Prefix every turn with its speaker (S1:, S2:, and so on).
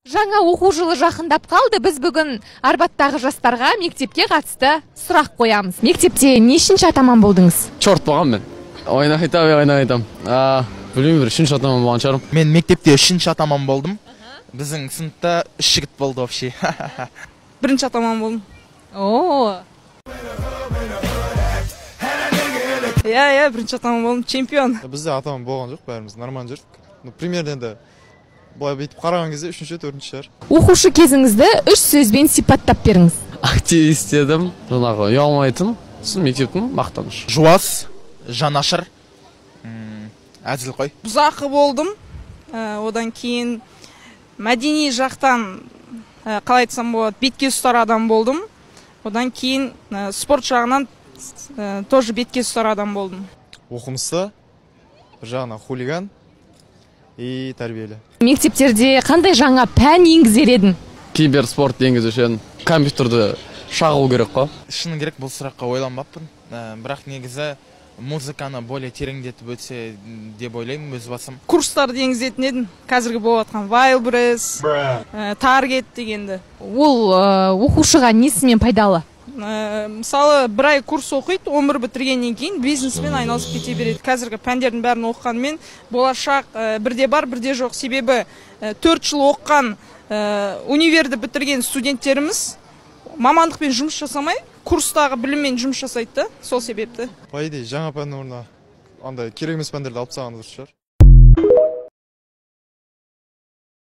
S1: Жаңа оқу жылы жақындап қалды. Біз бүгін Арбаттағы жастарға мектепке қатысты сұрақ қоямыз. Мектепте нешінші атаман болдыңыз?
S2: Чорт болған мен. Ойна айтам. Білмеймін, бір үшінші атаман болған шығармын.
S3: Мен мектепте үшінші атаман болдым. Біздің сыныпта үш жігіт болды вообще.
S4: Бірінші атаман болдым.
S1: О.
S4: Иә, бірінші атаман болдым, чемпион.
S5: Бізде атаман болған жоқ, бәріміз нормально жүрдік. Примерно енді былай бүйтіп қараған кезде 3-4 шығар.
S1: Оқушы кезіңізді 3 сөзбен сипаттап беріңіз.
S2: Активист едім, жаңағы ұялмайтын, сосын мектептің мақтаныш.
S3: Жуас, жанашыр, әзілқой.
S4: Бұзақы болдым. Одан кейін мәдени жақтан қалай айтсам болады, бетке ұстар адам болдым. Одан кейін спорт жағынан тоже бетке ұстар адам болдым.
S5: Оқымыста бір жағынан хулиган и тәрбиелі.
S1: Мектептерде қандай жаңа пән енгізер едің?
S2: Киберспорт енгізу үшін компьютерді шағу керек қой.
S3: Шыны керек бұл сұраққа ойланбаппын. Бірақ негізі музыканы более тереңдетіп өтсе деп ойлаймын өз басым.
S4: Курстарды енгізетін едім. Қазіргі болып жатқан Wildberries, Target дегенді.
S1: Ол оқушыға несімен пайдалы?
S4: Мысалы, бір ай курс оқиды, 11 бітіргеннен кейін бизнеспен айналысып кете береді. Қазіргі пәндердің бәрін оқығанмен болашақ бірде бар, бірде жоқ. Себебі 4 жыл оқыған универді бітірген студенттеріміз мамандықпен жұмыс жасамай, курстағы біліммен жұмыс жасайды да, сол себепті.
S5: По идее, жаңа пәннің орнына андай керек емес пәндерді алып тастаған дұрыс шығар.